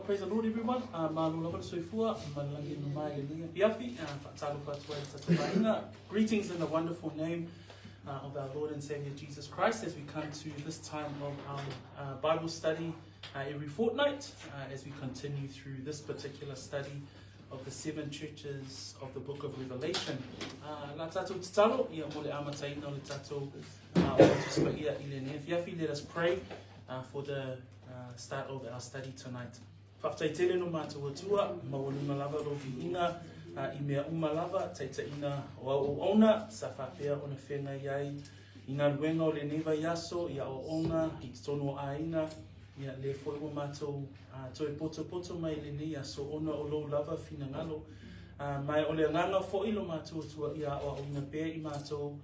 praise the Lord, everyone. Greetings in the wonderful name of our Lord and Savior Jesus Christ as we come to this time of our Bible study every fortnight as we continue through this particular study of the 7 churches of the book of Revelation. Let us pray for the start of our study tonight. Whaftaitele no mātua tua, mawalunga lava roki inga, I mea umalava, taita ina o au ona, sa whapea o na whenga iai, i ngā ruenga o le neva yaso, ia o onga, i tono a ina, ia le foi o mātou toi poto mai le ne yaso, ona o lo lava fina ngalo, mai o le nganga fo ilo mātua tua, ia o ina pē i mātou,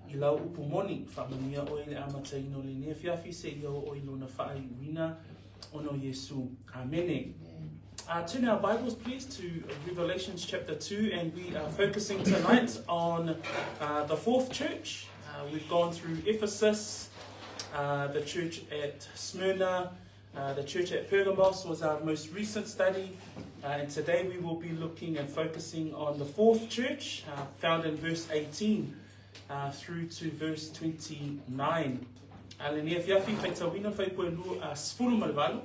I lau upumoni, whamania o ele amata ino le ne fiafi se ia o ilo na whaai wina ono Yesu. Amen. Turn our Bibles please to Revelation chapter 2, and we are focusing tonight on the 4th church. We've gone through Ephesus, the church at Smyrna, the church at Pergamos was our most recent study, and today we will be looking and focusing on the 4th church, found in verse 18. Through to verse 29. Alenia fiafi whaitawina whaipuelu sfulu malvalu,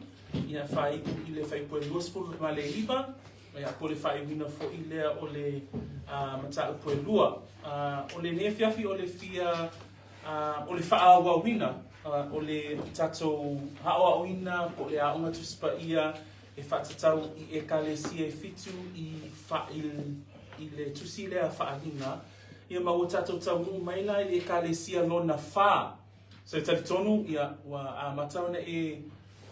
ia whai ile whaipuelu sfulu maleliba, ia pole whaiwina fo ilea o le matau puelua. O le nea fiafi o le fia, o le whaawawina, o le tatou haawawina, po le aonga tuspa ia, e whatatau I ekalesia e fitu I le tusilea whaalinga, ia ma o tatou tau maila I le ekalesia lona wha. So talitonu ia wa matauna e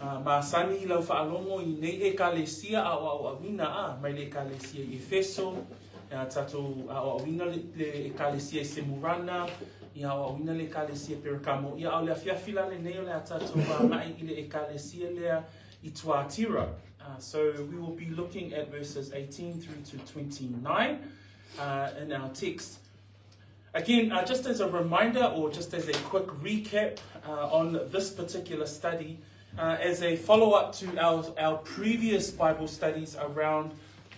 maasani lau whaalongo I nei ekalesia a o awina mai le ekalesia I Efeso, tatou a o awina le ekalesia I Semurana, ia o awina le ekalesia Perikamo, ia au le afiafila le nei o le tatou mai I le ekalesia lea I Thyatira. So we will be looking at verses 18 through to 29 in our text. Again, just as a reminder or just as a quick recap on this particular study, as a follow-up to our previous Bible studies around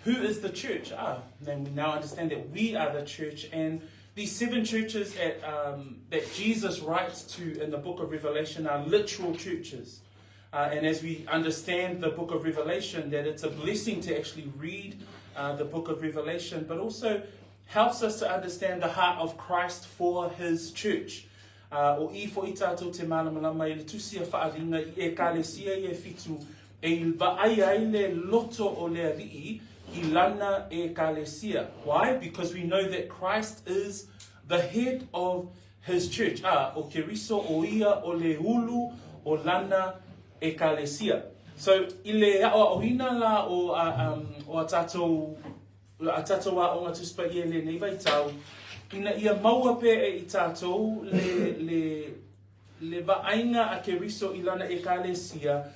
who is the church. Then we now understand that we are the church, and these 7 churches that Jesus writes to in the book of Revelation are literal churches. And as we understand the book of Revelation, that it's a blessing to actually read the book of Revelation, but also helps us to understand the heart of Christ for his church. O I fo I tātou te malamalama I le tusia whaaringa I ekalesia I e fitu e ilba ai le loto o le rii I lana ekalesia. Why? Because we know that Christ is the head of his church. O keriso o ia o le ulu o lana ekalesia. So I le o ina la o a tātou a tatawa o ngā tuspa I le nei vai tau, ina ia maua pe I tātou le vaainga a ke riso I lana ekalesia,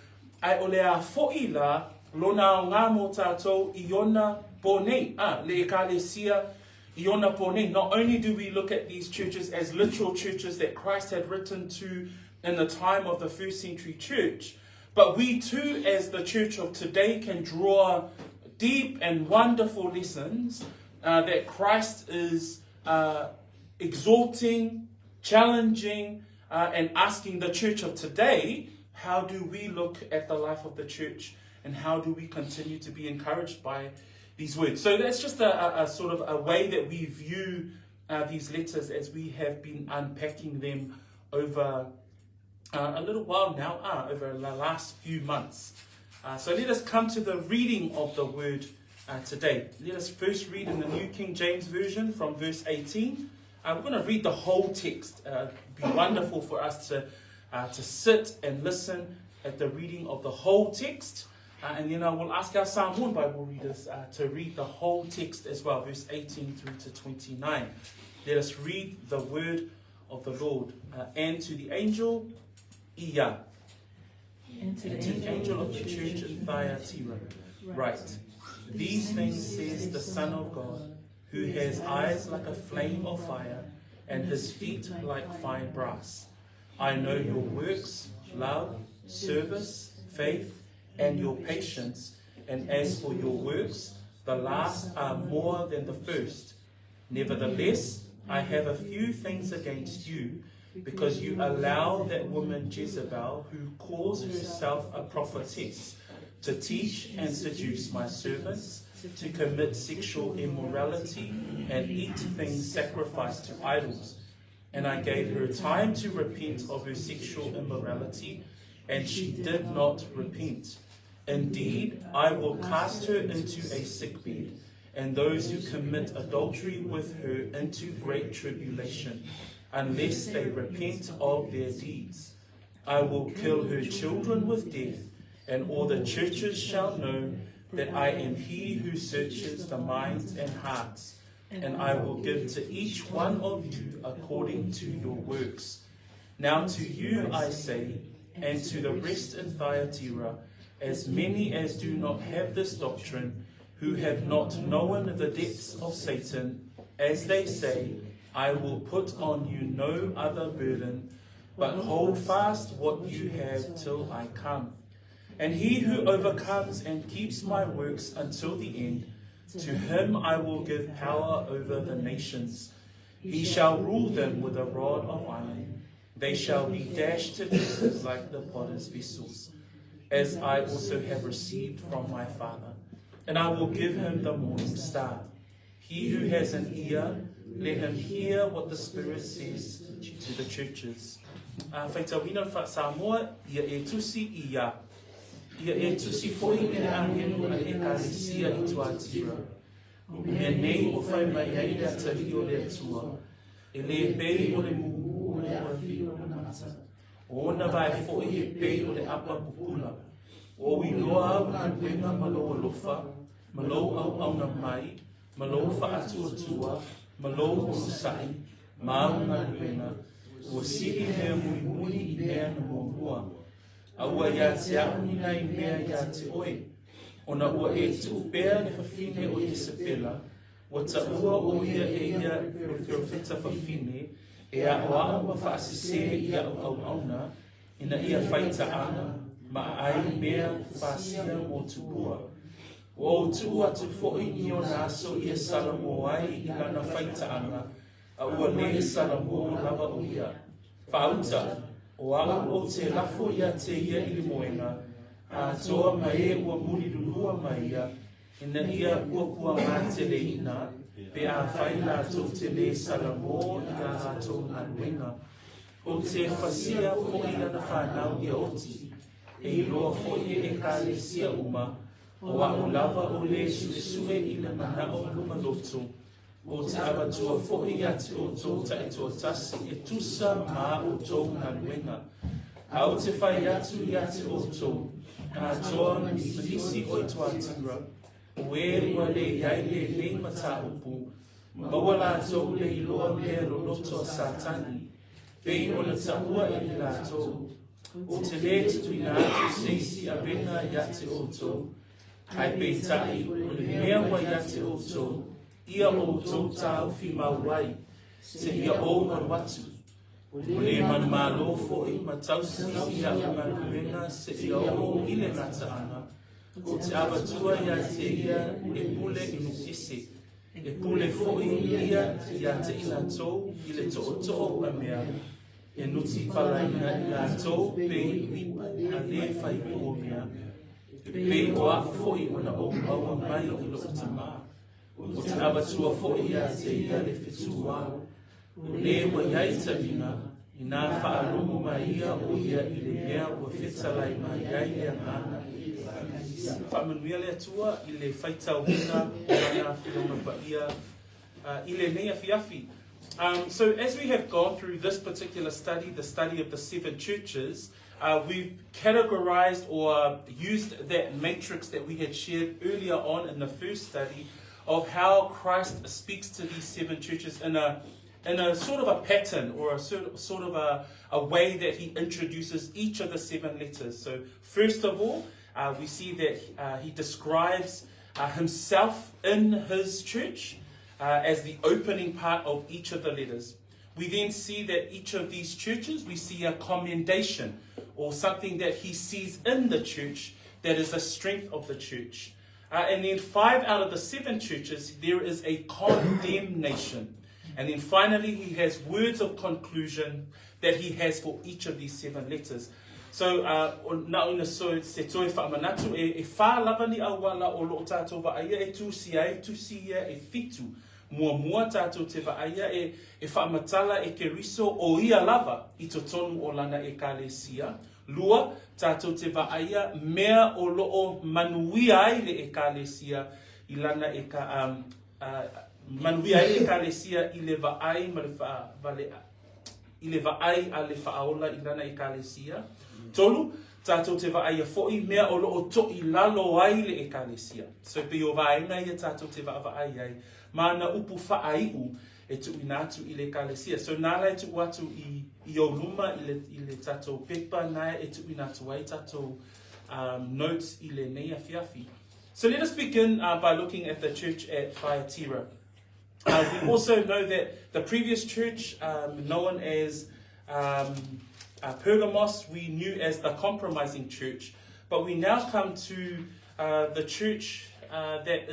ai o le a foila lona o ngā mo tātou I ona ponei, le ekalesia I ona ponei. Not only do we look at these churches as literal churches that Christ had written to in the time of the 1st century church, but we too as the church of today can draw deep and wonderful lessons that Christ is exalting, challenging, and asking the church of today, how do we look at the life of the church and how do we continue to be encouraged by these words? So that's just a sort of a way that we view these letters as we have been unpacking them over a little while now, over the last few months. So let us come to the reading of the word today. Let us first read in the New King James Version from verse 18. We're going to read the whole text. It'd be wonderful for us to sit and listen at the reading of the whole text. And then I will ask our Samoan Bible readers to read the whole text as well, verse 18 through to 29. Let us read the word of the Lord. And to the angel, Iya. And to the angel of the church in Thyatira, write, these things says the Son of God, who has eyes like a flame of fire, and his feet like fine brass. I know your works, love, service, faith, and your patience, and as for your works, the last are more than the first. Nevertheless, I have a few things against you, because you allow that woman Jezebel, who calls herself a prophetess, to teach and seduce my servants, to commit sexual immorality and eat things sacrificed to idols. And I gave her time to repent of her sexual immorality, and she did not repent. Indeed, I will cast her into a sickbed, and those who commit adultery with her into great tribulation, unless they repent of their deeds. I will kill her children with death, and all the churches shall know that I am he who searches the minds and hearts, and I will give to each one of you according to your works. Now to you I say, and to the rest in Thyatira, as many as do not have this doctrine, who have not known the depths of Satan, as they say, I will put on you no other burden, but hold fast what you have till I come. And he who overcomes and keeps my works until the end, to him I will give power over the nations. He shall rule them with a rod of iron. They shall be dashed to pieces like the potter's vessels, as I also have received from my Father. And I will give him the morning star. He who has an ear, let him hear what the Spirit says to the churches. Whaitawina wha Samoa, ia e tusi ia. Ia e tusi foi me angelo na ekalesia I Thyatira. Mea nei o whai mai ai rea tari o le atua. E le pei o le muhu o le awhi o le mata. O na vai foi e pei o le apa pupula. O iloa au na wenga malo alofa, malo au na mai, malo wha atua, malo o sai, mau na wenga, o siri mea mui I mea na mua. Aua ia te au ni nai mea ia te oe. Ona ua e tu pea ne whawhine o Isabela, wa ta ua o ia e ia profeta whawhine, e a o au ma whaasise ia au auna, ina ia whaita ana, ma ai mea whasia mo tupua. O tu atu fo'i ni o naso ia salamo ai I lana whaita ana, a ua le salamo lava o ia. Whauta, o au o te lafo ia te ia I le moenga, a toa mai ua muri lulua mai ia, ina ia ua kua mate le ina, pe a whaila to te le salamo I ka hato anuenga. O te whasia fo'i ana whanau ia oti, e iloa fo'i e ka le sia uma, o a o lava o le sue I le mana o luma loto, o te awatua fo'i ati o tō ta e tō tasi e tusa ma o tō anuenga. A o te whai atu I ati o tō, a toa nisi o I Thyatira, o e ua le iai le mata upu, maua la tō le iloa mea loto a satani, pei o le taua I la tō, o te le tutu ina atu seisi a venga I ate o tō, ai pei tai o le mea wa I ate o tō, ia o tō tau fi mauai, se ia o manuatu. O le manumalo fo I matausi ia o manuena se ia o I le ngata ana. O te awatua ia te ia e pule I nukese. E pule fo I ia te ina tō I le to'o a mea. E nuti palaina I la tō pei a le whai o mea. E pei o a fo I ona o aua mai I lo te maa. O te awatua fo ia te ia le whetua. O le wa iai tawina, I nā whaarongo mai ia o ia I le mea o whetalai mai iai le angana I whamanuia le atua I le whaitauhina o ngā whionga pa ia I le nei awhiawhi. So as we have gone through this particular study, the study of the 7 churches, we've categorized or used that matrix that we had shared earlier on in the first study of how Christ speaks to these 7 churches in a sort of a pattern or a sort of a way that he introduces each of the 7 letters. So first of all, we see that he describes himself in his church as the opening part of each of the letters. We then see that each of these churches, we see a commendation or something that he sees in the church that is the strength of the church. And then 5 out of the 7 churches, there is a condemnation. And then finally, he has words of conclusion that he has for each of these 7 letters. So, na ina so se toi whaamanatu e whālawa ni awala o loo tātou waaia e tūsia e fitu. Mua tātou te waaia e whaamatala e ke riso o ia lava I to tonu o lana e kālesia. Lua, tātou te waaia mea o loo manuia ai le e kālesia I lana e ka... manuia ai e kālesia I le vaai ma le wha... I le vaai a le whaaola I lana e kālesia. Tolu, tātou te vaaia fo'i mea o loo to'i lalo ai le e kālesia. So pe o vaenga ia tātou te vaai ai. Mana upu whaaiu e tu inatu I le kālesia. So nārai tu atu I o luma I le tātou pepa nai e tu inatu ai tātou notes I le nei afiafi. So let us begin by looking at the church at Thyatira. We also know that the previous church, known as Pergamos, we knew as the compromising church, but we now come to the church that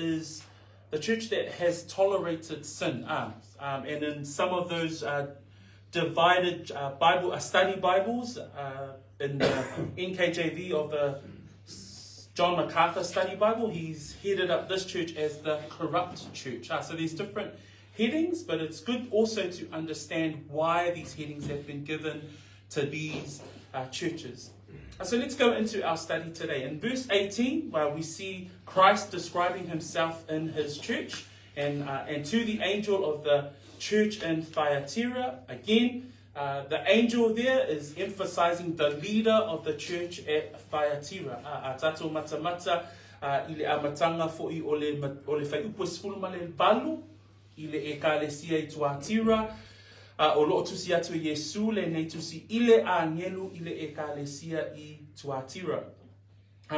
has tolerated sin. And in some of those divided study Bibles, in the NKJV of the John MacArthur Study Bible, he's headed up this church as the corrupt church. So there's different headings, but it's good also to understand why these headings have been given to these churches. So let's go into our study today. In verse 18, we see Christ describing himself in his church and to the angel of the church in Thyatira. Again, the angel there is emphasizing the leader of the church at Thyatira. Tato matamata ile amatanga fo'i ole fai upos male balu ile ekalesia I Thyatira. O loo tusi atu Yesu le nei tusi ile a ngelu ile ekalesia I Thyatira.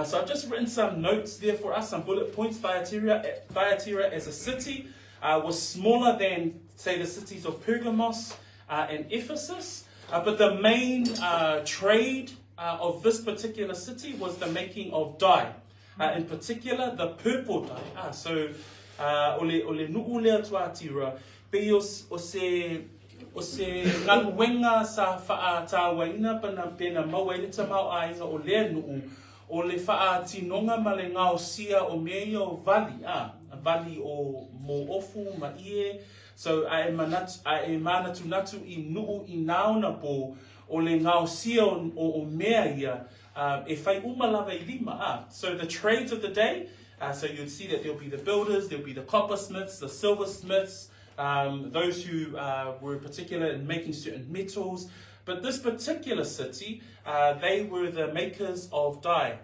So I've just written some notes there for us, some bullet points. Thyatira as a city was smaller than, say, the cities of Pergamos and Ephesus. But the main trade of this particular city was the making of dye. In particular, the purple dye. So, ole nu'ulea Thyatira, peos o se ngaluenga sa faa tawaina pena mawaina tamau ainga o lea nu'u o le faa tinonga ma le ngao sia o mea o vali o mo ofu ma ie. So ai mana tunatu I nu'u I nauna po o le ngao sia o mea ia e fai umalawa I lima. So the trades of the day, so you'd see that there'll be the builders, there'll be the coppersmiths, the silversmiths, those who were particular in making certain metals. But this particular city, they were the makers of dye.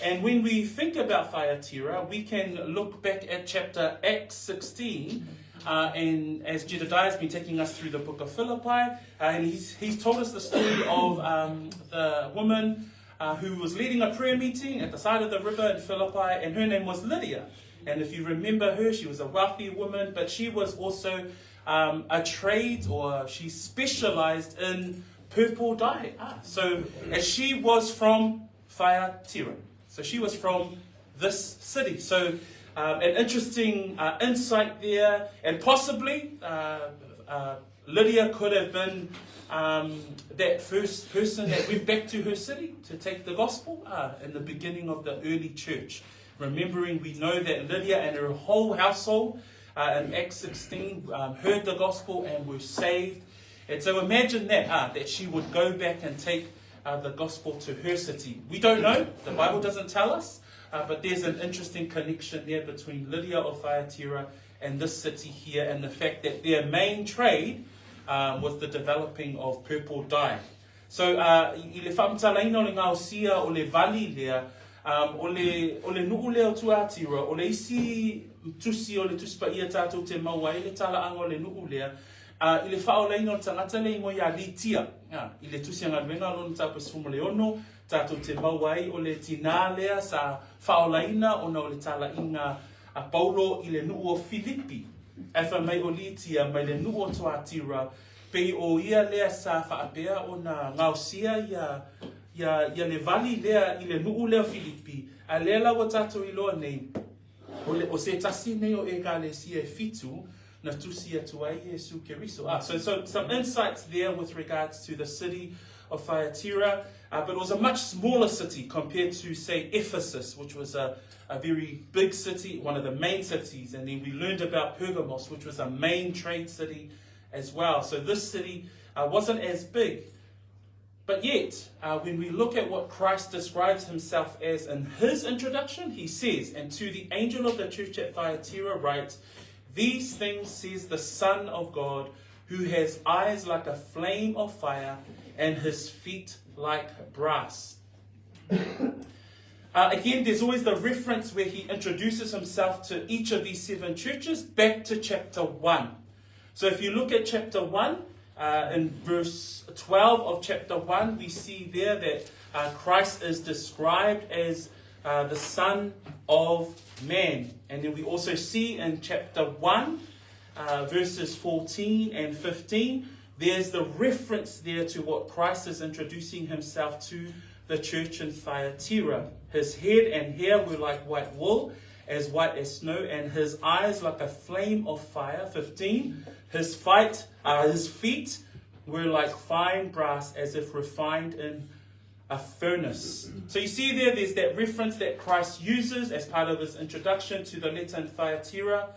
And when we think about Thyatira, we can look back at chapter Acts 16, and as Jedediah has been taking us through the book of Philippi, and he's told us the story of the woman who was leading a prayer meeting at the side of the river in Philippi, and her name was Lydia. And if you remember her, she was a wealthy woman, but she was also a trade, or she specialized in purple dye. So as she was from Thyatira. So she was from this city. So an interesting insight there. And possibly Lydia could have been that first person that went back to her city to take the gospel in the beginning of the early church. Remembering, we know that Lydia and her whole household in Acts 16 heard the gospel and were saved. And so imagine that she would go back and take the gospel to her city. We don't know, the Bible doesn't tell us, but there's an interesting connection there between Lydia of Thyatira and this city here, and the fact that their main trade was the developing of purple dye. So, I le whamtalaina o le ngao sia o le vali lea, o le nuu leo Thyatira, o le isi tusi o le tuspa ia tātou te maua, i le tala anga o le nuu lea, I le whaolaina o tangata le ingo ia litia. I le tusi anga ruenga o le tāpus fumo le ono, tātou te maua o le tina lea sa whaolaina o na o le tala inga a Paulo I le nuu o Filipi. Efa mai o litia, mai le nuu o Thyatira, pe o ia lea sa whaapea o na ngausia ia le vali lea I le nuu lea Filipi, a lela wa tato iloa nei, o se tasi nei o ekalesia e fitu, na tusi atuai Jesu Keriso. So some insights there with regards to the city of Thyatira, but it was a much smaller city compared to, say, Ephesus, which was a very big city, one of the main cities. And then we learned about Pergamos, which was a main trade city as well. So this city wasn't as big. But yet, when we look at what Christ describes himself as in his introduction, he says, "And to the angel of the church at Thyatira write, these things says the Son of God, who has eyes like a flame of fire and his feet like brass." Again, there's always the reference where he introduces himself to each of these 7 churches back to chapter 1. So if you look at chapter 1, in verse 12 of chapter 1, we see there that Christ is described as the Son of Man. And then we also see in chapter 1, verses 14 and 15, there's the reference there to what Christ is introducing himself to the church in Thyatira. His head and hair were like white wool, as white as snow, and his eyes like a flame of fire. 15. His feet were like fine brass, as if refined in a furnace. So you see there's that reference that Christ uses as part of his introduction to the letter in Thyatira,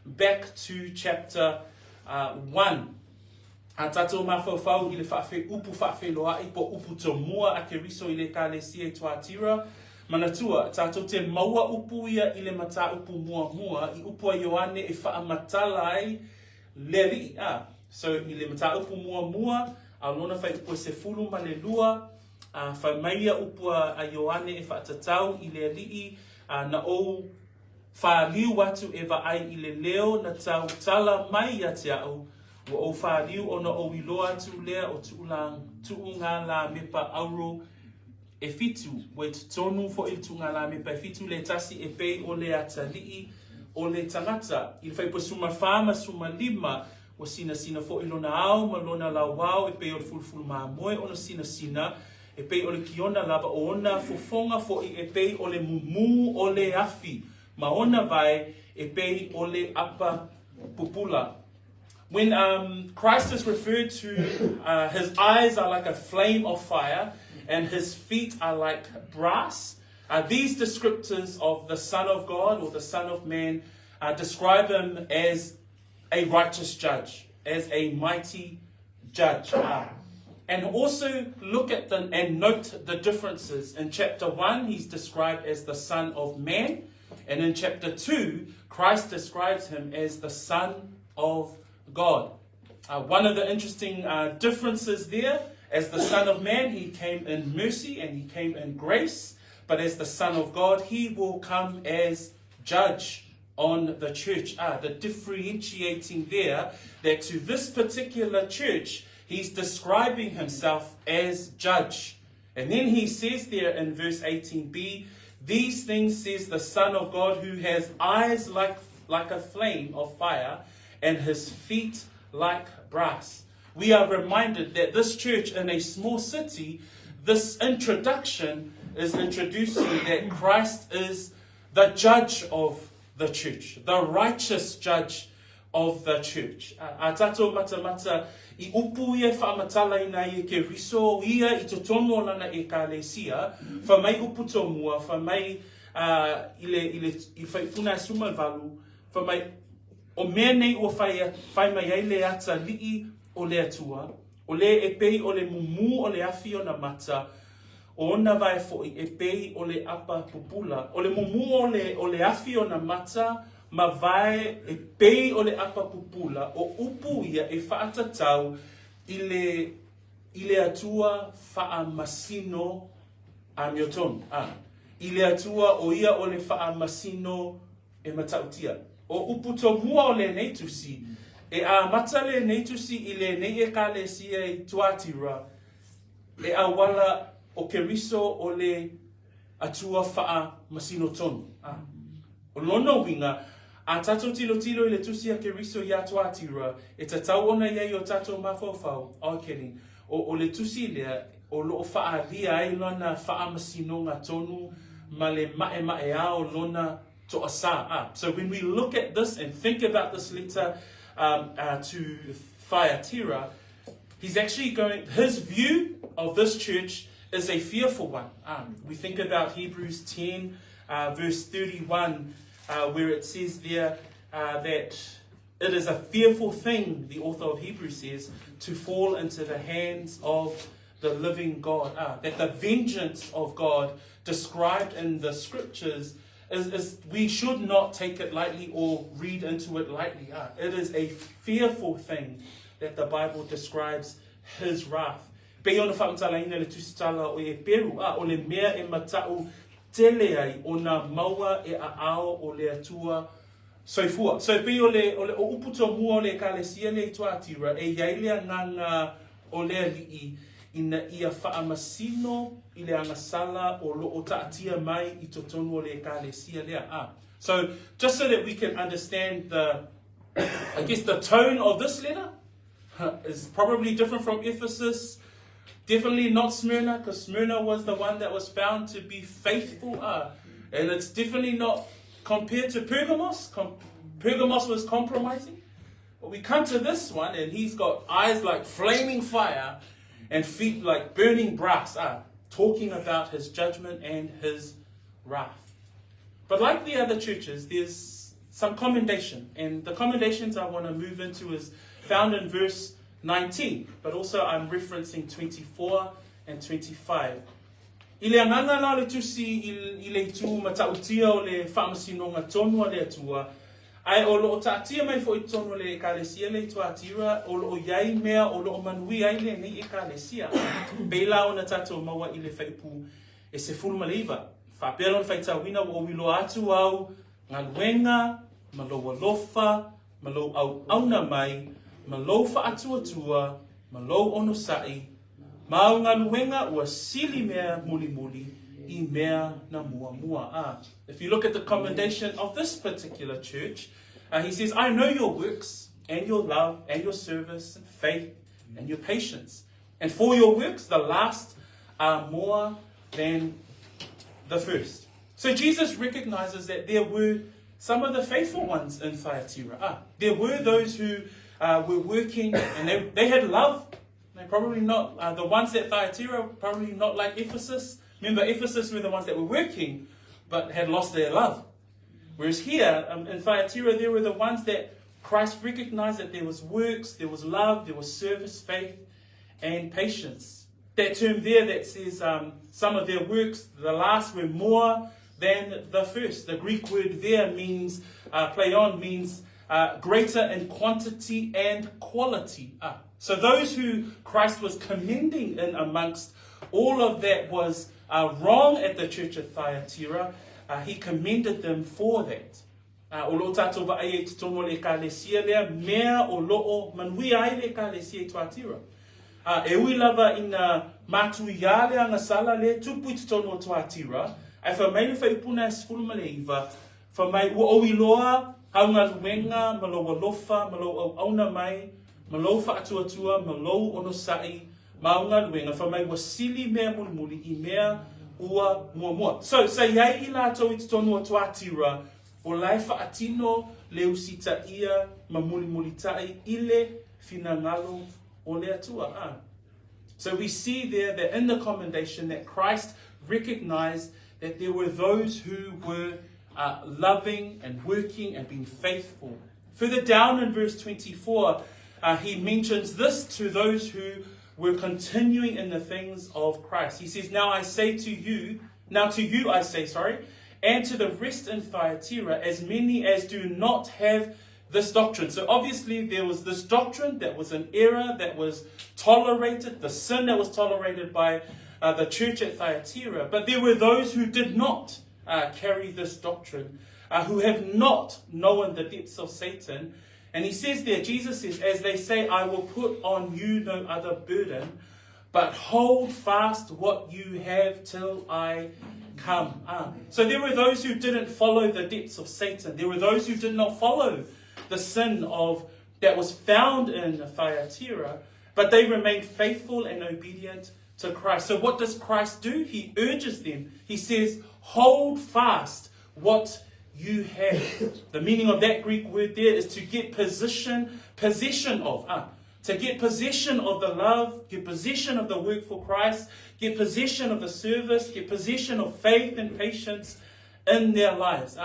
back to chapter 1. A tatou mawhauwhau I le whawhi upu whawhi loa I po upu to mua a Keriso I le kālesia I Thyatira. Manatua, tatou te maua upu ia I le mata upu mua mua I upu a Ioane e whaamatala ai leri a. So I le mata upu mua mua, a lona whai upu se fulu ma le lua, a whaimaia upu a Ioane e whaatatau I le rii, na o whaaliu watu e wa ai I le leo na tau tala mai a te au, wa o whaaliu o na o iloa tu lea o tuunga la mepa auro e fitu, we tonu fo I tunga la mepa e fitu le tasi e pei o le atalii o le tangata. I whai po suma whama suma lima, o sina fo I lona au, ma lona la wau, e pei o le fulfulu maa moe o na sina, e pei o le kiona lava o ona fofonga fo I e pei o le mumu o le afi, ma ona vai e pei o le apa pupula. When Christ is referred to, his eyes are like a flame of fire, and his feet are like brass. These descriptors of the Son of God or the Son of Man describe him as a righteous judge, as a mighty judge. And also look at and note the differences. In chapter 1, he's described as the Son of Man. And in chapter 2, Christ describes him as the Son of God. One of the interesting differences there, as the Son of Man, he came in mercy and he came in grace. But as the Son of God, he will come as judge on the church. The differentiating there, that to this particular church, he's describing himself as judge. And then he says there in verse 18b, these things says the Son of God, who has eyes like a flame of fire and his feet like brass. We are reminded that this church in a small city, this introduction is introducing that Christ is the judge of the church, the righteous judge of the church. A tatou mata I upu ia whaamatala ina I ke riso ia I to tono lana e kālesia, whamai upu to mua, whamai I whaipuna suma valu, whamai o mea nei o whai mai ai le ata lii o le atua, o le e pei o le mumu o le afi o na mata, o ona vai foi e pei o le apa pupula, o le mumu o le afi o na mata, ma vai e pei o le apa pupula, o upu ia e whaatatau I le atua wha masino a mioton. I le atua o ia o le wha masino e matautia. O upu to mua o le neitusi, e a mata le neitusi I le nei e kālesia I Thyatira, e a wala o Keriso o le atua wha masino tonu. O lono winga, a tatou tilo I le tusi a Keriso ia Thyatira, e ta tau ona iai o tatou mawhauwhau, Auckland, o le tusi lea, o loo wha lia ai lona wha masino ngā tonu, ma le mae ao lona to asa. So when we look at this and think about this letter to Thyatira, he's actually his view of this church is a fearful one. We think about Hebrews 10, verse 31, where it says there that it is a fearful thing, the author of Hebrews says, to fall into the hands of the living God. That the vengeance of God described in the scriptures is we should not take it lightly or read into it lightly. It is a fearful thing that the Bible describes his wrath. Pe ona whaamtalaina le tusitala o e peru o le mea e matau tele ai o na maua e a ao o le atua soifua. So pe o uputo mua o le kalesia le Thyatira e iailea nganga o le alii ina ia whaamasino i le angasala o lo o taatia mai i totonu o le kalesia lea. So just so that we can understand the tone of this letter is probably different from Ephesus. Definitely not Smyrna, because Smyrna was the one that was found to be faithful. And it's definitely not compared to Pergamos. Pergamos was compromising. But we come to this one, and he's got eyes like flaming fire and feet like burning brass, talking about his judgment and his wrath. But like the other churches, there's some commendation. And the commendations I want to move into is found in verse 19, but also I'm referencing 24 and 25. I le anganga la le tusi I le tu matautia o le whamasinonga tonua le atua, ai o lo o taatia mai fo I tonu le kalesia le Thyatira, o lo o iai mea o lo o manui ai le nei e kalesia. Beila o na tatou maua I le whaipu e se fulma leiva. Whapelon whaitawina o wilo atu au ngaluenga, malo lofa, malo au auna mai, malo whaatuatua, malo onosai, mau ngaluenga ua sili mea muli muli, I mea na mua mua. If you look at the commendation of this particular church, he says, I know your works, and your love, and your service, and faith, and your patience. And for your works, the last are more than the first. So Jesus recognizes that there were some of the faithful ones in Thyatira. There were those who were working, and they had love. They probably not, the ones at Thyatira, probably not like Ephesus. Remember, Ephesus were the ones that were working, but had lost their love. Whereas here, in Thyatira, there were the ones that Christ recognized that there was works, there was love, there was service, faith, and patience. That term there that says some of their works, the last were more than the first. The Greek word there means, pleion, means greater in quantity and quality. So those who Christ was commending in amongst all of that was wrong at the church of Thyatira, he commended them for that. O lo tātou wa ai e tutono le kalesia lea, mea o loo manui ai le kalesia I Thyatira. E ui lava ina mātu ia lea ngasala le tupu I tutono o Thyatira, ai wha mai le whaipuna e sifuluma le iwa, wha mai ua o iloa, haunga luenga, malo walofa, malo au auna mai, malo whaatuatua, malo onosai, maunga luenga, wha mai wa sili mea mulimuli I mea ua mua. So, iai I lātou I tutono o Thyatira, o lai whaatino le usita ia ma mulimuli tai ile finangalo o le atua. So we see there that in the commendation that Christ recognized that there were those who were loving and working and being faithful. Further down in verse 24, he mentions this to those who were continuing in the things of Christ. He says, now to you I say, and to the rest in Thyatira, as many as do not have this doctrine. So obviously there was this doctrine that was an error that was tolerated, the sin that was tolerated by the church at Thyatira. But there were those who did not carry this doctrine, who have not known the depths of Satan. And he says there, Jesus says, as they say, I will put on you no other burden, but hold fast what you have till I come. So there were those who didn't follow the depths of Satan. There were those who did not follow the sin that was found in Thyatira, but they remained faithful and obedient to Christ. So what does Christ do? He urges them. He says, hold fast what you have. The meaning of that Greek word there is to get possession of. To get possession of the love, get possession of the work for Christ, get possession of the service, get possession of faith and patience in their lives,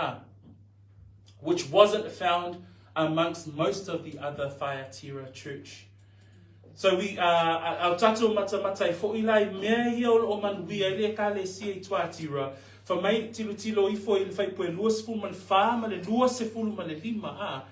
which wasn't found amongst most of the other Thyatira church. So we au tatou mata I fo'ilai mea ia o manuia I le kalesia I Thyatira. Fa mai tilo I fo I fai poe lua sefulu ma le wha ma le lua sefulu ma le lima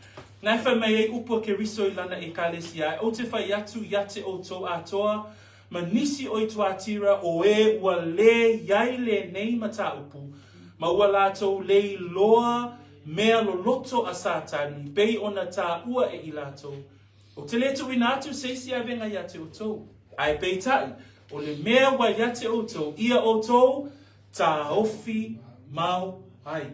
Nai whai mai e upo ke riso I lana e kalesia. O te whai atu iate o tō atoa. Ma nisi o I Thyatira o e ua le iai le nei mata upu. Ma ua lātou le loa mea lo loto a sātani. Pei ona tā ua e I lātou. O te le tu ina atu seisi a venga iate o tō. Ai pei tai. O le mea wa iate o tō. Ia o tō tā ofi mau ai.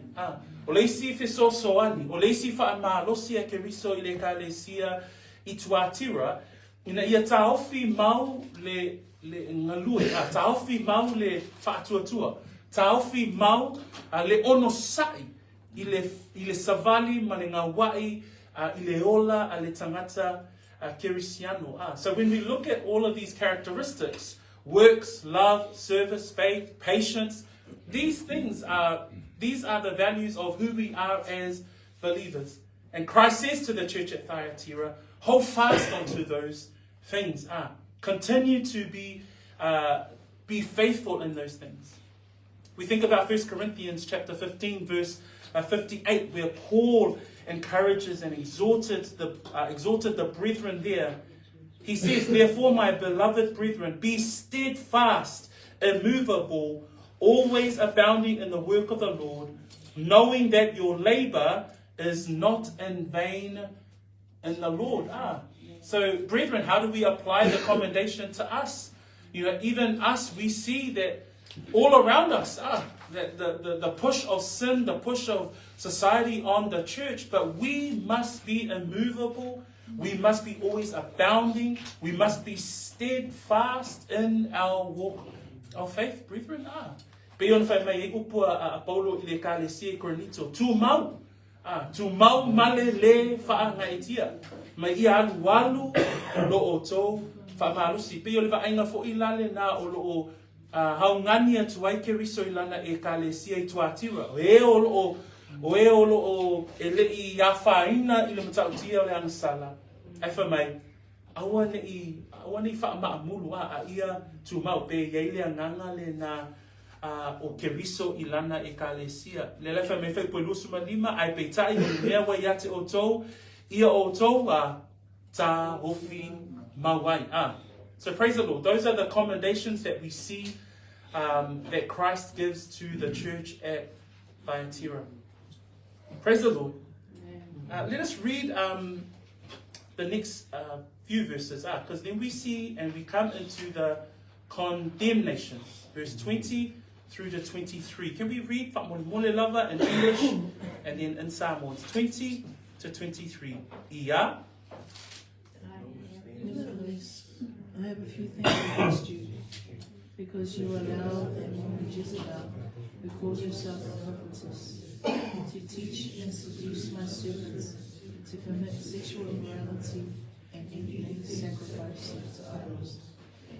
O leisi fe so soani, o leisi fa amalosi a ke riso I le kalesia I Thyatira, ina ia taofi mau le ngalue, taofi mau le whaatuatua, taofi mau le ono sai I le savali ma le ngawai, I le ola a le tangata kerisiano. So when we look at all of these characteristics, works, love, service, faith, patience, these are the values of who we are as believers. And Christ says to the church at Thyatira, hold fast onto those things. Continue to be faithful in those things. We think about 1 Corinthians chapter 15, verse 58, where Paul encourages and exhorted the brethren there. He says, therefore, my beloved brethren, be steadfast, immovable, always abounding in the work of the Lord, knowing that your labor is not in vain in the Lord. So, brethren, how do we apply the commendation to us? Even us, we see that all around us, that the push of sin, the push of society on the church, but we must be immovable. We must be always abounding. We must be steadfast in our walk of faith, brethren. Peon fai mai upu a Paulo I le kalesia Korinito. Tu mau male le whaangaitia. Mai ia alu walu lo o tō whaamalusi. Peo le vaenga fo I lale na o lo o haungani atu ai ke riso I lana e kalesia I Thyatira. O e o lo o e le I awhaina I le matautia o le anasala. Ai wha mai, awa ni whaamaamulu a ia tu mau pe iei le anganga le na o ke riso I lana e kalesia. Le lefa me fai poe lusu manima, ai peitai o mea wa iate o tō, ia o tō tā hofi mawai. So praise the Lord. Those are the commendations that we see that Christ gives to the church at Thyatira. Praise the Lord. Let us read the next few verses, because then we see and we come into the condemnation. Verse 20 through to 23. Can we read Mole Lava in English and then in Samoan? 20 to 23. Ia. Nevertheless, I have a few things against you, because you allow that woman Jezebel, who calls herself a prophetess, to teach and seduce my servants to commit sexual immorality and eat sacrifices to idols.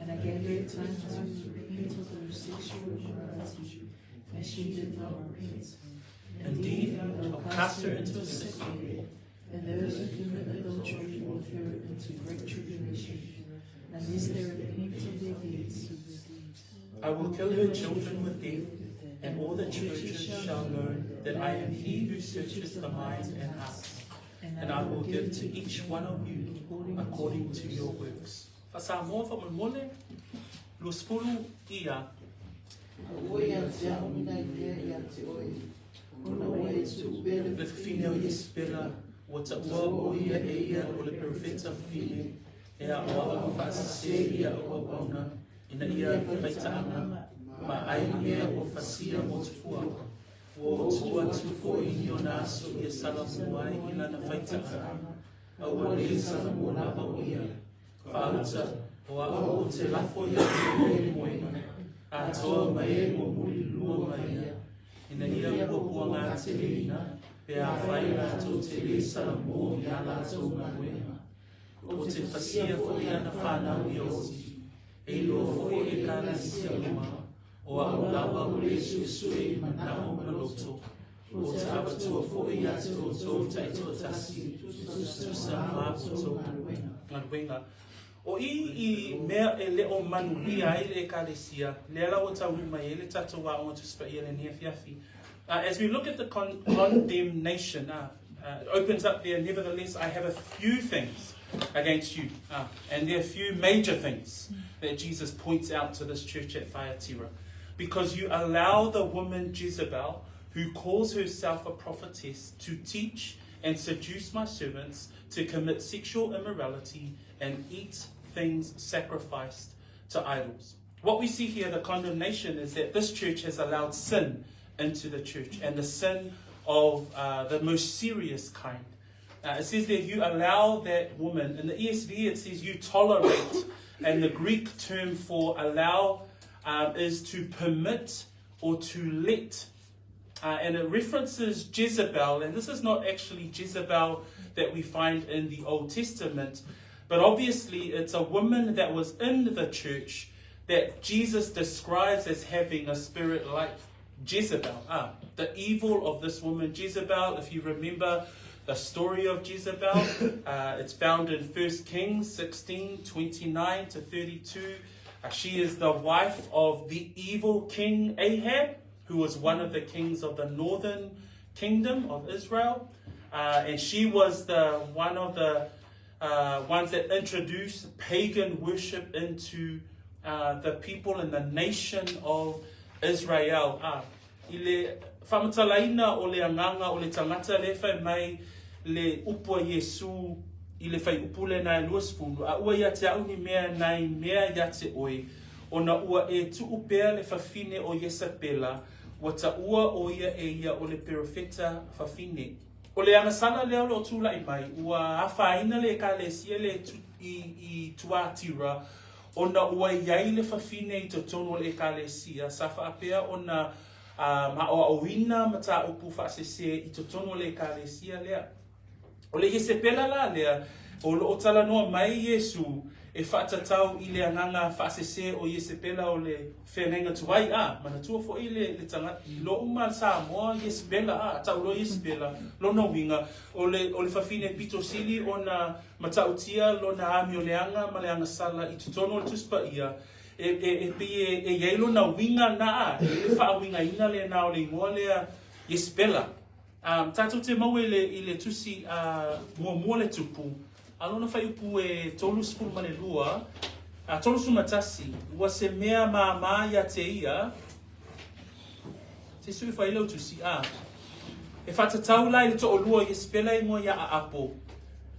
And I gave her time to repent of her sexual immorality, and she did not repent. Indeed, I will cast her into a sick bed, and those who commit adultery with her into great tribulation, unless they repent of their deeds. I will kill her children with death, and all the churches shall know that I am he who searches the minds and hearts, and I will give to each one of you according to your works. Samoa fa mole lo spulu ia le fine o spela what's up o ia o le perfetta fine e a o fa se ia o ona ina ia faitanga ma ai ia o fasia o tua o tua tu fo i ona so ia sala mai ina na faitanga o le sala mona o ia Fauta o te lafo ia te moina a toa mai mo muli lua mai ina ia ua ngā te reina, pe a whaina tō te le salamo i a lātou manuenga. O te whasia fo i ana whanau i oti, e lo fo e kāna sia uma, o a ulawa o le sui manao maloto, o te awatua fo i ati o tō taito tasi, tusa māputo manuenga. O i mea e leo manu ia i le kalesia, le ala o tau mai e le tato wa o tuspa i le nia fiafi. As we look at the condemnation, it opens up there, nevertheless, I have a few things against you. And there are a few major things that Jesus points out to this church at Thyatira. Because you allow the woman Jezebel, who calls herself a prophetess, to teach and seduce my servants to commit sexual immorality and eat things sacrificed to idols. What we see here, the condemnation, is that this church has allowed sin into the church, and the sin of the most serious kind. It says that you allow that woman. In the ESV, it says you tolerate, and the Greek term for allow is to permit or to let. And it references Jezebel, and this is not actually Jezebel that we find in the Old Testament, but obviously it's a woman that was in the church that Jesus describes as having a spirit like Jezebel. The evil of this woman Jezebel, if you remember the story of Jezebel, it's found in 1 Kings 16, 29 to 32. She is the wife of the evil king Ahab, who was one of the kings of the northern kingdom of Israel. And she was one of the ones that introduced pagan worship into the people and the nation of Israel. I le whamatalaina o le anganga o le tangata le whai mai le upua Yesu i le whai upule nai luasfunu. A ua ia te au ni mea nai mea ia te oe. O na ua e tu upea le whawhine o Yesapela. Wa ta ua o ia e ia o le perofeta whawhine. O le angasana leo lo tūla i mai. Ua awhaina le ka le sia le i Thyatira. O na ua iai le whawhine i to tono le ka le sia. Sa whaapea o na maoawina mata upu whaasese i to tono le ka le sia lea. O le Yesapela la lea. O lo o tala noa mai Yesu. E whaatatau i le anganga whaasese o Yesapela o le whenenga tuai mana tua fo i le tangata i lo uma Samoa Yesapela tau lo Yesapela lo na winga o le whawhine pito sili o na matautia lo na ami o leanga ma leanga sala I tutono le tuspa ia e yeilo na winga na le whaawinga ina le na o le ingoa lea Yesapela tātou te mau I le tusi mua le tupu alona fai upu e tolu sifuru mane lua, tolu sumatasi, ua se mea maa ia te ia, te sui fai lau tusi, e whatatau lai le to o lua Yesapela I mua ia a apo.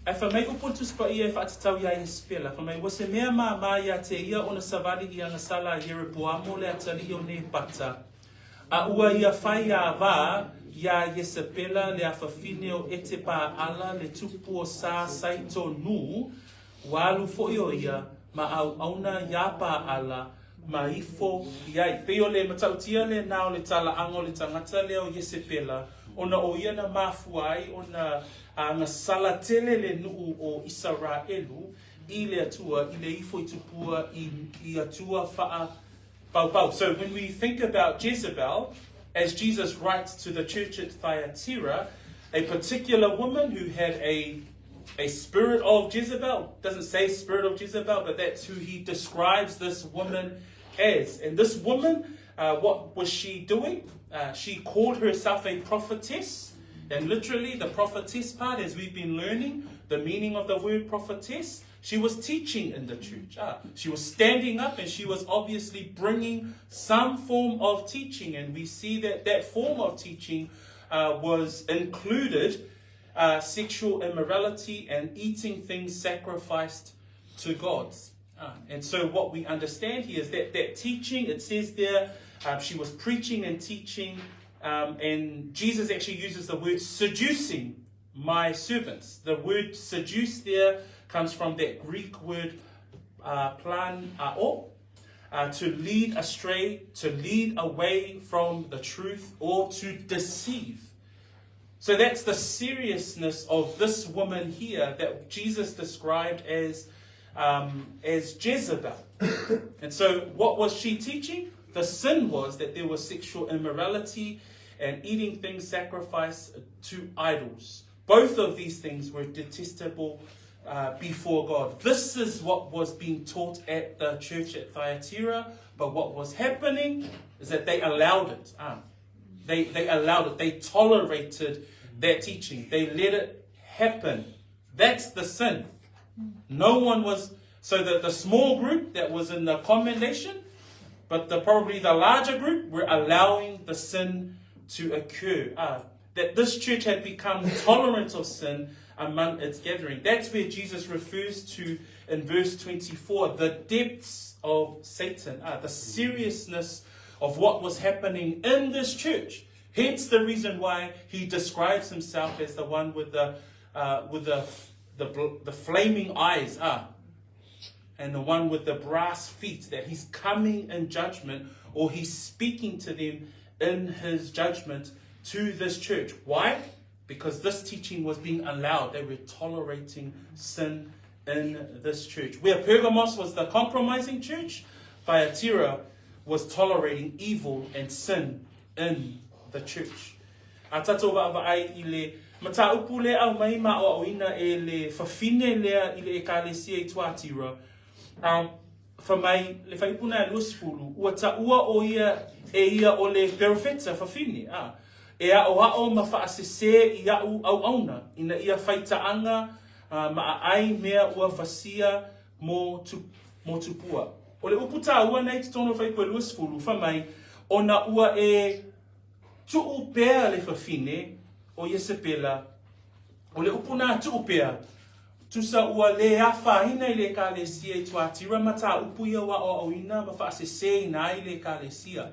E whamai upu tuspa ia e whatatau ia Yesapela, whamai ua se mea maa ia te ia o na savali I angasala a Yeroboamo le atali o ne pata. A ua ia fai a wā, ia Yesapela le awhawhine o ete pā ala le tupu o sā saito nu, walu fo o ia, ma au auna ia pā ala, ma ifo iai. Peo le matautia le nao le tala ango le tangata leo Yesapela, ona o ia na mafuai, ona nga salatele le nuu o Israelu, I le atua, I le ifo I tupua, I atua faa pau. So when we think about Jezebel, as Jesus writes to the church at Thyatira, a particular woman who had a spirit of Jezebel, doesn't say spirit of Jezebel, but that's who he describes this woman as. And this woman, what was she doing? She called herself a prophetess. And literally the prophetess part, as we've been learning, the meaning of the word prophetess, she was teaching in the church. She was standing up and she was obviously bringing some form of teaching. And we see that that form of teaching was included sexual immorality and eating things sacrificed to gods. And so what we understand here is that that teaching, it says there, she was preaching and teaching. And Jesus actually uses the word seducing my servants. The word seduce there comes from that Greek word planao. to lead astray, to lead away from the truth, or to deceive. So that's the seriousness of this woman here that Jesus described as Jezebel. And so what was she teaching? The sin was that there was sexual immorality and eating things sacrificed to idols. Both of these things were detestable before God. This is what was being taught at the church at Thyatira, but what was happening is that they allowed it. They allowed it. They tolerated that teaching. They let it happen. That's the sin. No one was... So the small group that was in the commendation, but probably the larger group were allowing the sin to occur. That this church had become tolerant of sin among its gathering. That's where Jesus refers to in verse 24, the depths of Satan, the seriousness of what was happening in this church. Hence the reason why he describes himself as the one with the flaming eyes, and the one with the brass feet, that he's coming in judgment, or he's speaking to them in his judgment to this church. Why? Because this teaching was being allowed. They were tolerating sin in this church. Where Pergamos was the compromising church, Thyatira was tolerating evil and sin in the church. Atato va'ai ile mataupu le au mai ma o ina e le fafine lea ile ekalesia I Thyatira. For my le faipuna lusfulu ua taua o ia e ia o le perfecta fafine. E a o hao mawhaasese I au auna ina ia faitaanga ma ai mea ua fasia mo tupua. O le uputa ua nei tono faipua lusfulu fa mai ona ua e tuu pea le fafine o Yesepela. O le upuna tuu pea. Tusa ua le awhaina I le kalesia I Thyatira mata upuia wa o awina ma whaasese ina I le kalesia.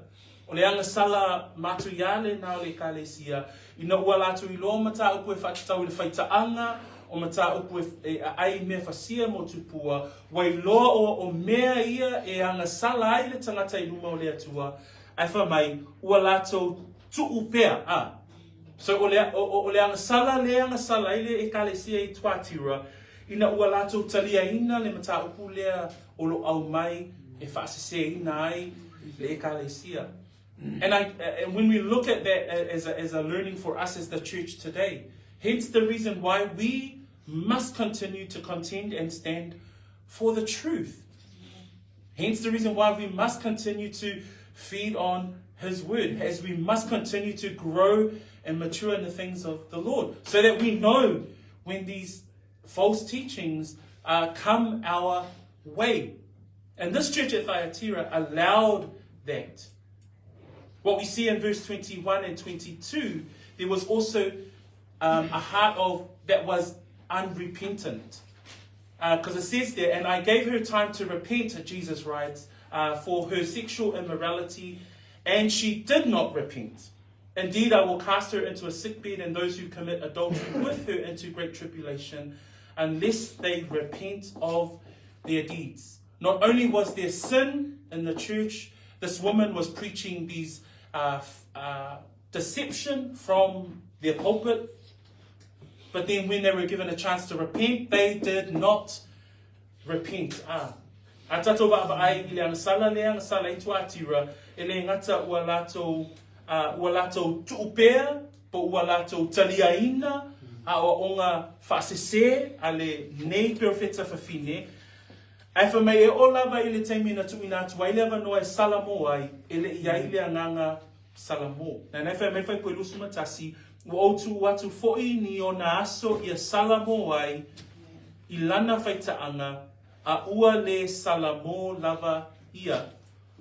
O le anga sala matu yale na o le kalesia. Ina ua latu I lo mata upu e whakitau le whaitaanga o mata upu e ai mea whasia mo tupua. Wai loa o mea ia e anga sala ai le tangata I luma o le atua. Ai wha mai ua latu tuu pea. So o le anga sala I le kalesia I Thyatira. Ina ua latu talia ina le mata upu lea o lo au mai e whaasese ina ai le kalesia. And when we look at that as a learning for us as the church today, hence the reason why we must continue to contend and stand for the truth. Hence the reason why we must continue to feed on His word, as we must continue to grow and mature in the things of the Lord, so that we know when these false teachings come our way. And this church at Thyatira allowed that. What we see in verse 21 and 22, there was also a heart that was unrepentant. Because it says there, and I gave her time to repent, Jesus writes, for her sexual immorality, and she did not repent. Indeed, I will cast her into a sickbed, and those who commit adultery with her into great tribulation, unless they repent of their deeds. Not only was there sin in the church, this woman was preaching these deception from their pulpit, but then when they were given a chance to repent, they did not repent. Atato va'ai ile sala leang sala I Thyatira ele ngata ua lato tuupea po ua lato taliaina a o onga whaasese a le nei perfecta whawhine. Ai wha mai e o lava I le taimina tuina atu ai lava noa e salamo ai ele ia ile anganga salamo. Na nai wha mai whai koe lusu matasi ua outu watu foi ni o na aso ia salamo ai I lana whaitaanga a ua le salamo lava ia.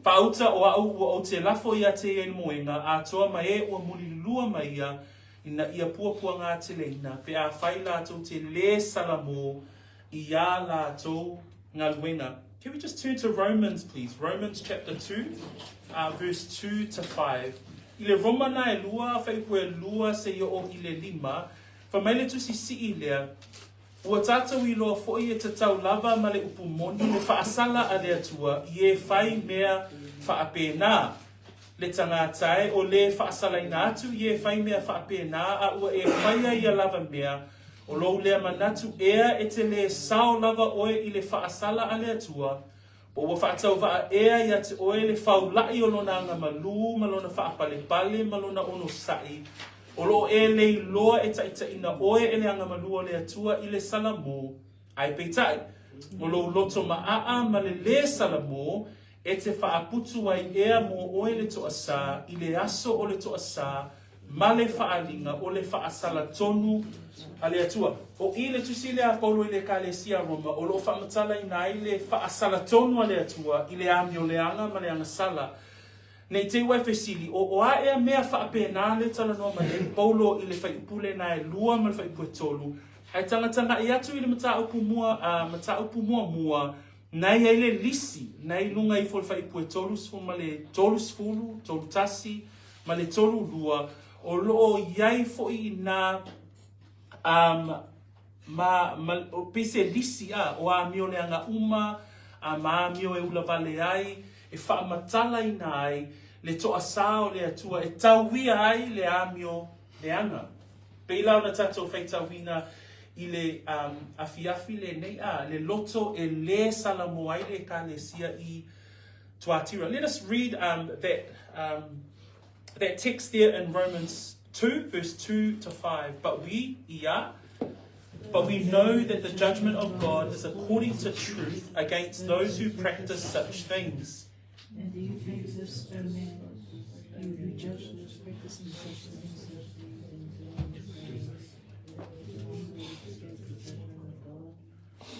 Pauta o au ua o te lafo ia te e moenga a toa mai e ua muli lua mai ia ina ia puapua ngā te leina pe a whai lātou te le salamo I a lātou ngā luenga. Can we just turn to Romans, please? Romans chapter 2, verse 2 to 5. I le romana e lua, whai koe lua se i o I le lima, wha mai le tusi si I lea, ua tātou I loa fo'i e te tau lava ma le upu moni le whaasala a le atua I e whai mea whaapena. Le tangātai o le whaasala ina atu I e whai mea whaapena a ua e whaia I a lava mea o lou lea manatu ea e te le sao lava oe I le whaasala a le atua o ua whaatau waa ea I a te oe le whaulai o lona anga malu, malona whaapale pale, malona ono sai o lo e le loa e taita ina oe e le anga malua le atua I le salamo ai peitai. O lo loto maa ma le salamo e te whaaputu ai ea mo oe le toasa I le aso o le toasa ma le whaalinga o le whaasala tonu a le atua. O I le tusi le apolo I le kalesia Roma o lo whaamatala ina I le whaasala tonu a le atua I le ami o le anga ma le anga sala. Nei te wai fesili, o a ea mea whaapena le tala noa mai, paulo I le whaipule na e lua ma le whaipue tolu. Ai tanga I atu I le mata upu mua, nei ai le lisi, nei lunga I fol whaipue tolu sfu ma le tolu sfulu, tolu tasi, ma le tolu lua, o loo iai foi na o pese lisi o a mio le anga uma, a ma mio e ula vale ai, e whaamatala ina ai, le toa sao le atua, e tauia ai le amio le anga. Peilau na tatou whai tauina I le afiafi le nei le loto e le salamo ai le ka le sia I Thyatira. Let us read that text there in Romans 2, verse 2 to 5. But we know that the judgment of God is according to truth against those who practice such things. And do you think this, O man, you who judge those practicing such things?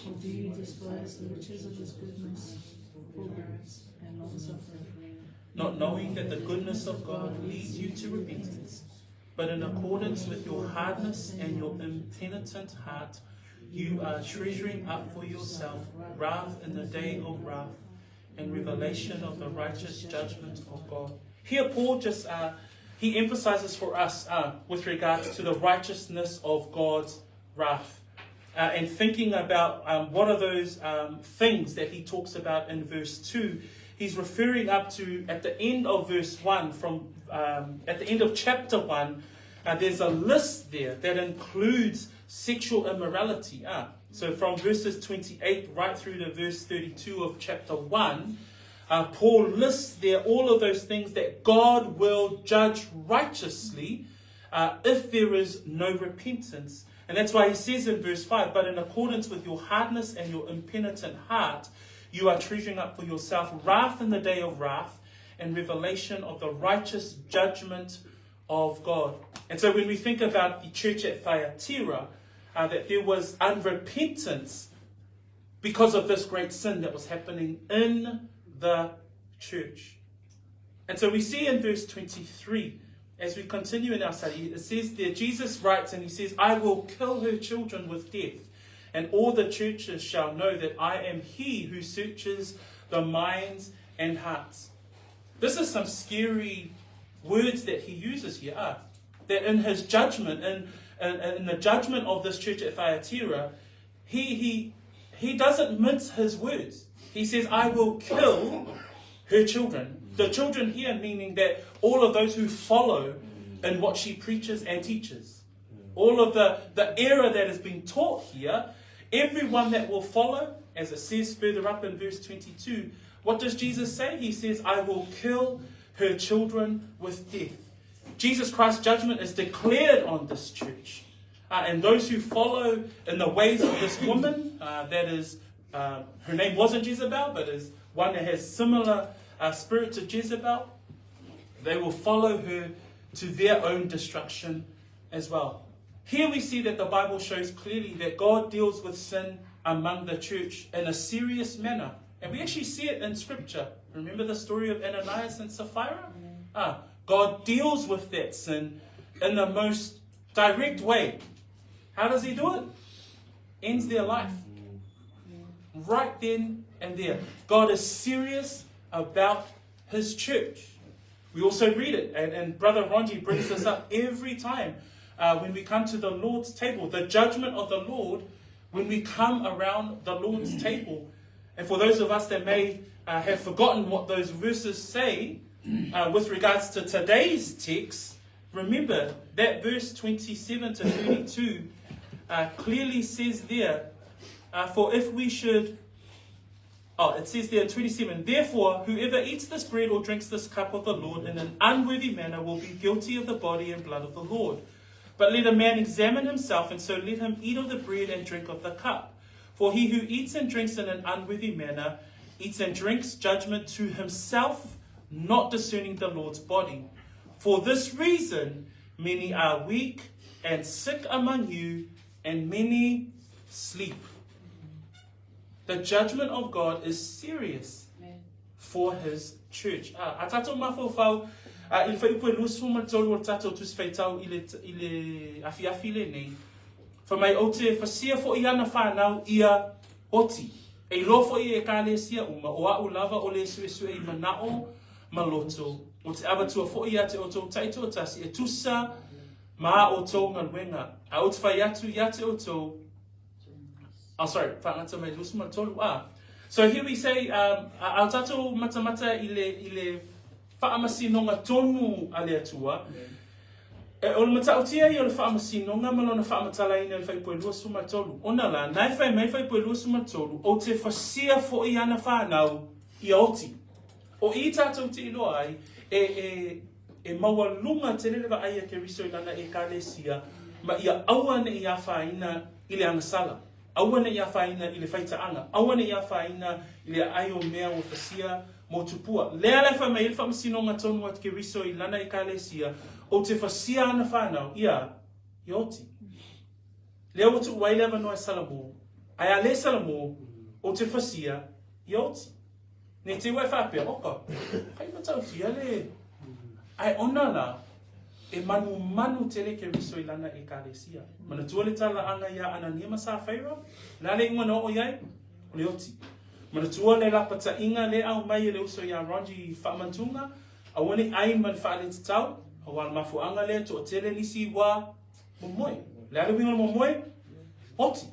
Or do you despise the riches of His goodness, forbearance, and long-suffering? Not knowing that the goodness of God leads you to repentance, but in accordance with your hardness and your impenitent heart, you are treasuring up for yourself wrath in the day of wrath and revelation of the righteous judgment of God. Here Paul just, he emphasizes for us with regards to the righteousness of God's wrath. And thinking about what are those things that he talks about in verse 2, he's referring up to, at the end of verse 1, at the end of chapter 1, there's a list there that includes sexual immorality. So from verses 28 right through to verse 32 of chapter 1, Paul lists there all of those things that God will judge righteously if there is no repentance. And that's why he says in verse 5, but in accordance with your hardness and your impenitent heart, you are treasuring up for yourself wrath in the day of wrath and revelation of the righteous judgment of God. And so when we think about the church at Thyatira, that there was unrepentance because of this great sin that was happening in the church. And so we see in verse 23, as we continue in our study, it says there, Jesus writes and he says, I will kill her children with death, and all the churches shall know that I am he who searches the minds and hearts. This is some scary words that he uses here. That in his judgment, in the judgment of this church at Thyatira, he doesn't mince his words. He says, I will kill her children. The children here meaning that all of those who follow in what she preaches and teaches. All of the error that is being taught here, everyone that will follow, as it says further up in verse 22, what does Jesus say? He says, I will kill her children with death. Jesus Christ's judgment is declared on this church. And those who follow in the ways of this woman, that is, her name wasn't Jezebel, but is one that has similar spirit to Jezebel, they will follow her to their own destruction as well. Here we see that the Bible shows clearly that God deals with sin among the church in a serious manner. And we actually see it in Scripture. Remember the story of Ananias and Sapphira? God deals with that sin in the most direct way. How does he do it? Ends their life. Right then and there. God is serious about his church. We also read it, and Brother Ronji brings this up every time when we come to the Lord's table. The judgment of the Lord, when we come around the Lord's table. And for those of us that may have forgotten what those verses say with regards to today's text, remember that verse 27 to 32 clearly says there, for if we should, it says there in 27, therefore, whoever eats this bread or drinks this cup of the Lord in an unworthy manner will be guilty of the body and blood of the Lord. But let a man examine himself, and so let him eat of the bread and drink of the cup. For he who eats and drinks in an unworthy manner eats and drinks judgment to himself, not discerning the Lord's body. For this reason, many are weak and sick among you, and many sleep. The judgment of God is serious for his church. Atato mafofau il fa ipo lusuma tolu tato tus feitau ile afi le nei. For my ote fasia fo ia na fa now ia oti. E lofo I kale sia uma o au lava o le suesu I manao maloto. O te abatua fo ia te oto taito tasi e tusa ma oto ngalwenga. A o te fayatu yate oto. Oh, sorry. So here we say, al tato mata ile whaamasinonga tonu aleatua. E o le matautia I o le whaamasinonga malona whaamatala ina le whaipoelua sumatolu. Ona la, nai whai mai whaipoelua sumatolu, o te whasia fo I ana whanau I oti. O I tatou te iloa ai, e maua lunga te lewa aia ke riso I lana e kālesia, ma ia aua ne ia whaina I le angasala. Awana ia whaina I le whaitaanga. Awana ia whaina I le aio mea o whasia mo tupua. Lea le wha mai ilwha masinonga tonu at ke riso I lana I kālesia, o te whasia ana whanau, ia, I oti. Lea o tu wailewa noa salamo, ai a le salamo, o te whasia, I oti. Ne te wai whapea, oka, hai matau tia le, ai ona la, e manu tele ke riso I lana e kālesia. Mana tuale tala anga ia anania masa whaira, la le inga no o iai, o le oti. Mana tuale la pata inga le au mai le uso ia ronji whaamantunga, a wane ai man whaale te tau, a wala mafu anga le to o tele nisi wa momoe. Le ale winga momoe, oti.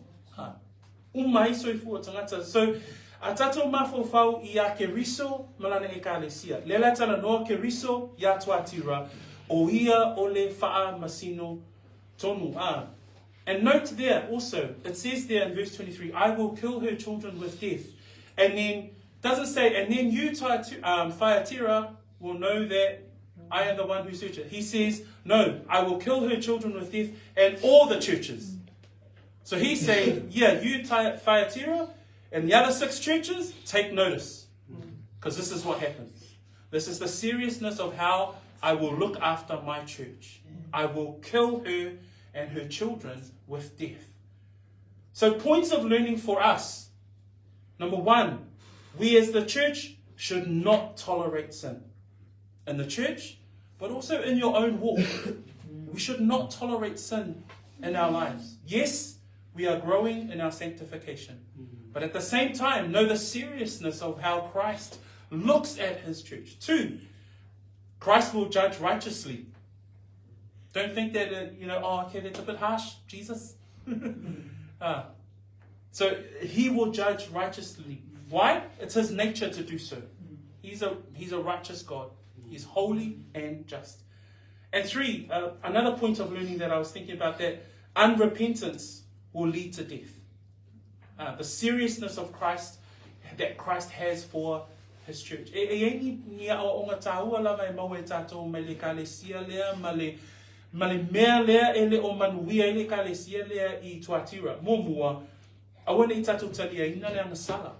Umai soi fu o tangata. So, a tato mafo fau ia ke riso malana e kālesia. Le la tala noa ke riso ia Thyatira, o ia ole faa masino tonu. And note there also, it says there in verse 23, I will kill her children with death. And then, doesn't say, and then you, Thyatira, will know that I am the one who searches. He says, no, I will kill her children with death and all the churches. So he's saying, yeah, you, Thyatira, and the other 6 churches, take notice. Because this is what happens. This is the seriousness of how I will look after my church. I will kill her and her children with death. So points of learning for us. Number 1, we as the church should not tolerate sin. In the church, but also in your own walk. We should not tolerate sin in our lives. Yes, we are growing in our sanctification. But at the same time, know the seriousness of how Christ looks at his church. 2, Christ will judge righteously. Don't think that, okay, that's a bit harsh, Jesus. So he will judge righteously. Why? It's his nature to do so. He's a righteous God. He's holy and just. And 3, another point of learning that I was thinking about, that unrepentance will lead to death. The seriousness of Christ, that Christ has for his church. Male mea lea ele o manuia ele kalesia lea I Thyatira. Momua, awane I tatu talia ina le angasala.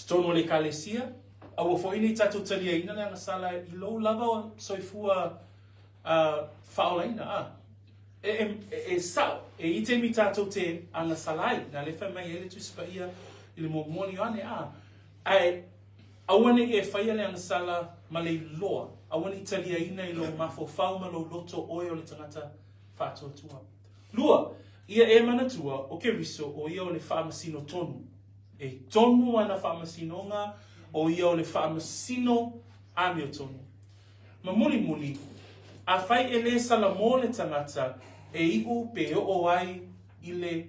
Tono le kalesia, awa fo ini tatu talia ina le angasala I lo lava soifua faolaina. Sao, ite mi tatu te angasalai, na le whamai ele tu spaia ili momoni ane ai awane e whaia le angasala male loa. Awani talia ina I lo mafo fauma lo loto oe o le tangata whātua tua. Lua, ia e manatua o ke riso o ia o le whaamasino tonu. E tonu ana whaamasinonga o ia o le whaamasino ame o tonu. Ma muli, a whai e le salamo le tangata e I upe o ai I le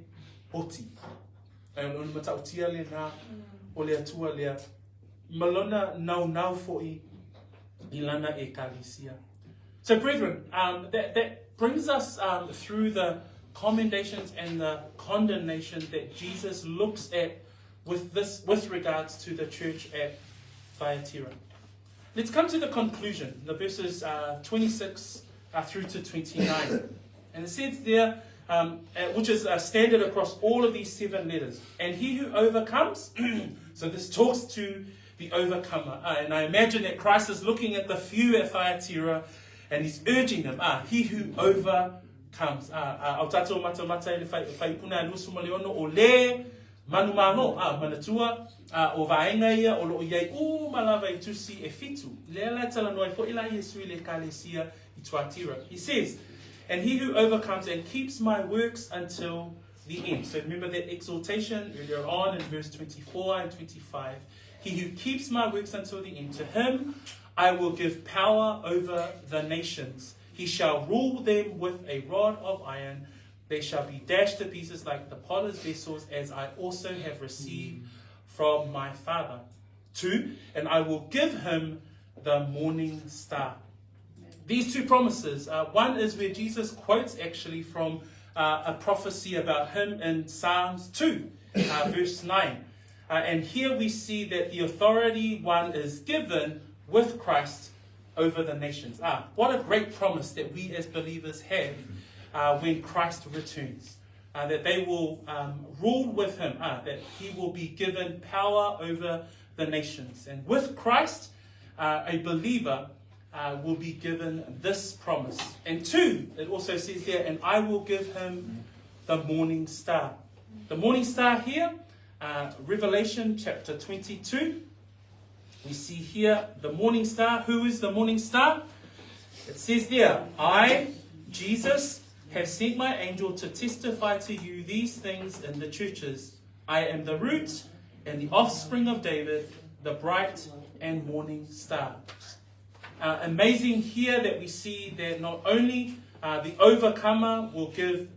poti. Ai ona matautia le na o le atua lea malona nau fo'i ilana ekalesia. So brethren, that brings us through the commendations and the condemnation that Jesus looks at with regards to the church at Thyatira. Let's come to the conclusion, the verses 26 through to 29. And it says there, which is standard across all of these 7 letters. And he who overcomes, so this talks to the overcomer. And I imagine that Christ is looking at the few at Thyatira and he's urging them, he who overcomes. Au tātou mata ele whai puna alusu maleono o le manu mano, manatua, o vaenga ia, o lo iei malawa I tusi e fitu. Leala tala noai fo ila Yesu ile kalesia I Thyatira. He says, and he who overcomes and keeps my works until the end. So remember that exhortation earlier on in verse 24 and 25. He who keeps my works until the end, to him I will give power over the nations. He shall rule them with a rod of iron. They shall be dashed to pieces like the potter's vessels, as I also have received from my Father. 2, and I will give him the morning star. These 2 promises, one is where Jesus quotes actually from a prophecy about him in Psalms 2, verse 9. And here we see that the authority one is given with Christ over the nations. What a great promise that we as believers have when Christ returns. That they will rule with him, that he will be given power over the nations. And with Christ, a believer will be given this promise. And 2, it also says here, and I will give him the morning star. The morning star here, Revelation chapter 22. We see here the morning star. Who is the morning star? It says there, I, Jesus, have sent my angel to testify to you these things in the churches. I am the root and the offspring of David, the bright and morning star. Amazing here that we see that not only the overcomer will give,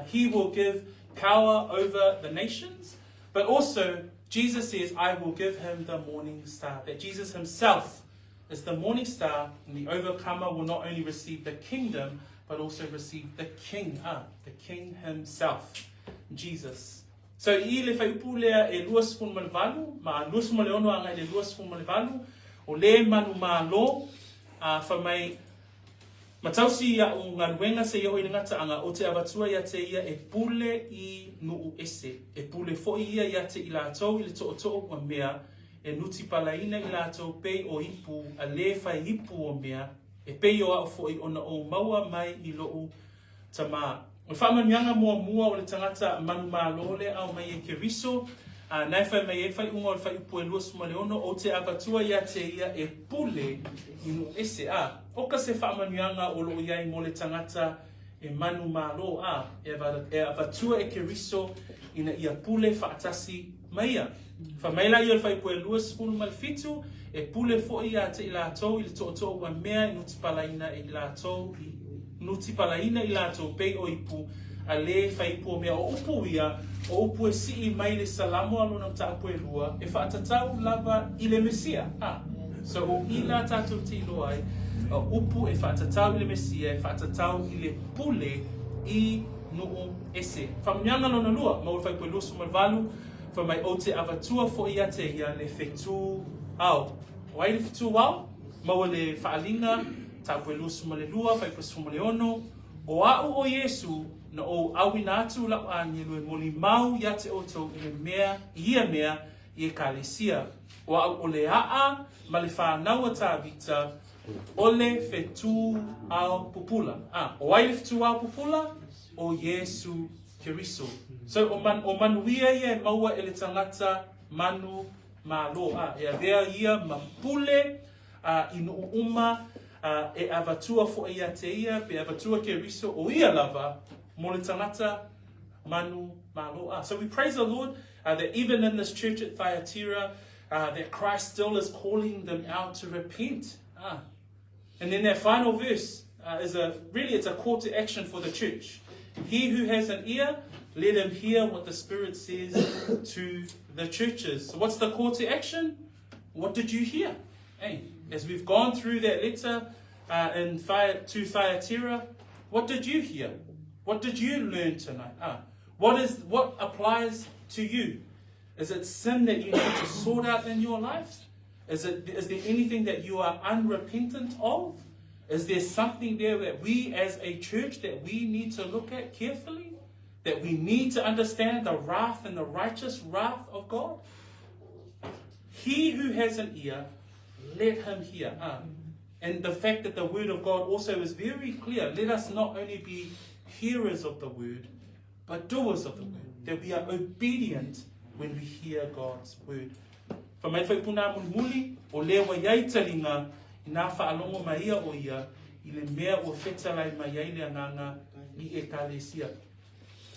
he will give power over the nations, but also Jesus says, I will give him the morning star. That Jesus himself is the morning star, and the overcomer will not only receive the kingdom, but also receive the king himself, Jesus. So, I le whaipu lea e luas fun malvalu, ma luas maleono anga e luas fun malvalu, o le manu malo, whamai matausi ia o ngā ruenga se iho I ngata anga o te awatua ia te ia e pule I nuu ese. E pule fo ia ia te I lātou I le to'o o mea e nuti palaina I lātou pei o ipu a le whai ipu o mea e pei o au fo I ona o maua mai I loo tamā. O whamanianga mua o le tangata manu mālole au mai e keriso nai whai mai e whai unga o le whai upu e luas maleono o te awatua ia te ia e pule I nuu ese Oka se whaamanuanga o loo iai mo le tangata e manu malo e avatua e keriso ina ia pule whaatasi maia. Whamaila ia whai poe luas pulu malfitu e pule fo ia te I lātou I le to'o wa mea I nutipalaina I lātou nutipalaina I lātou pei o ipu a le whai po mea o upu ia o upu e si I mai le salamo alona o tāpu e lua e whaatatau lava I le Mesia. So o ila tātou te ilo ai upu e whaatatau I le Mesia, e whaatatau I le pule I nuu ese. Whamanyanga lona lua, mau whai poe lusu malvalu, whamai o te awatua fo ia te ia le whetu au. Wai le whetu au, mau le whaalinga, tā poe lusu male lua, whai poe sumo le ono, o au o Yesu, na o awina atu lau angi lue moli mau ia te oto I le mea, ia mea, I e kalesia. O au o le aa, ma le whanau a tāwita, o le whetu au pupula. O ai le whetu au pupula, o Yesu Keriso. So o manuia ia e maua e le tangata manu malo. E avea ia mapule I nuu uma e avatua fo ia te ia, pe avatua Keriso o ia lava, mo le tangata manu malo. So we praise the Lord that even in this church at Thyatira, that Christ still is calling them out to repent. And then that final verse it's a call to action for the church. He who has an ear, let him hear what the Spirit says to the churches. So what's the call to action? What did you hear? Hey, as we've gone through that letter to Thyatira, what did you hear? What did you learn tonight? What applies to you? Is it sin that you need to sort out in your life? Is there anything that you are unrepentant of? Is there something there that we as a church that we need to look at carefully? That we need to understand the wrath and the righteous wrath of God? He who has an ear, let him hear. And the fact that the word of God also is very clear. Let us not only be hearers of the word, but doers of the word. That we are obedient when we hear God's word. Fa mai whai puna muli o lewa iai taringa I nā whaalongo mai ia o ia I le mea o whetalai mai ai le anganga I e kalesia.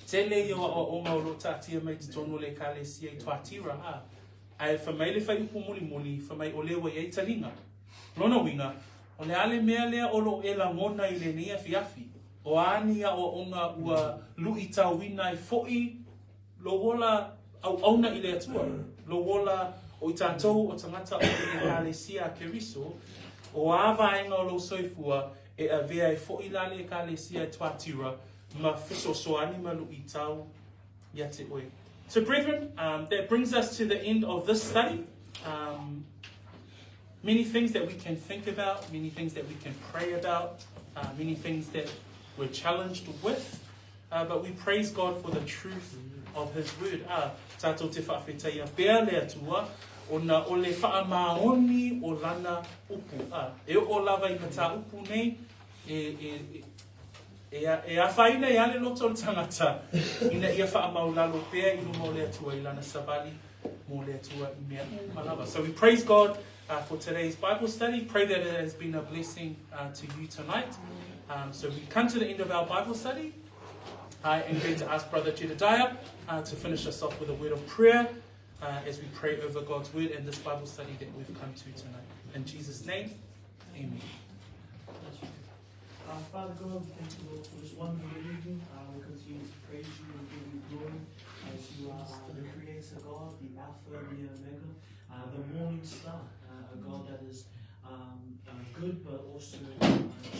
Tele ia o onga o lo tātia mai te tono le kalesia I Thyatira ai fa mai le whai upu muli fa mai o lewa iai taringa. Lona winga o le ale mea lea o lo e la ngona I le nia fiafi. O ania o onga ua lui tauina I fo'i lo wola au auna I le atua. Lo wola o I tātou o tangata o le kalesia keriso, o awaenga o lo soifua e a vea I fo'i lale kalesia Thyatira ma fisosoani ma lui tau ia te oe. So brethren, that brings us to the end of this study. Many things that we can think about, many things that we can pray about, many things that we're challenged with, but we praise God for the truth of His word. Tātou te whawhetai pēr lea tua, o na o le whaamaoni o lana upu. E o lava I mata upu nei, e a whaina I ale loto o tangata, ina ia whaamaulalo pēr I lungo lea tua I lana sabali, mō lea tua I mea malava. So we praise God for today's Bible study. Pray that it has been a blessing to you tonight. So we come to the end of our Bible study. I am going to ask Brother Jedediah to finish us off with a word of prayer as we pray over God's word and this Bible study that we've come to tonight. In Jesus' name, amen. Father God, we thank you, Lord, for this wonderful evening. We continue to praise you and give you glory as you are the Creator God, the Alpha and the Omega, the morning star, a God that is good but also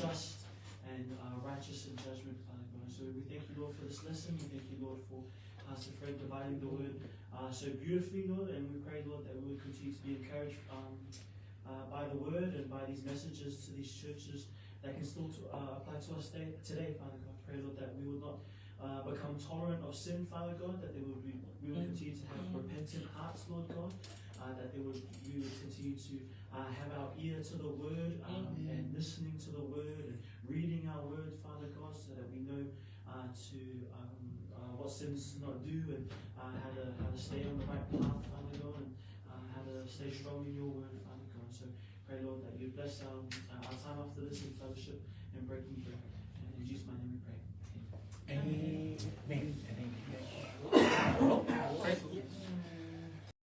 just and righteous in judgment, Father God. So we thank you, Lord, for this lesson. We thank you, Lord, for Pastor Fred dividing the word so beautifully, Lord, and we pray, Lord, that we would continue to be encouraged by the word and by these messages to these churches that can still apply to us today, Father God. Pray, Lord, that we would not become tolerant of sin, Father God, that we would continue to have repentant hearts, Lord God, that we would continue to have our ear to the word and listening to the word and reading our word, Father God, so that we know what sins to not do and how to stay on the right path, Father God, and how to stay strong in your word, Father God. So pray, Lord, that you bless our time after this in fellowship and breaking bread. And in Jesus' name we pray. Amen. Amen. Amen.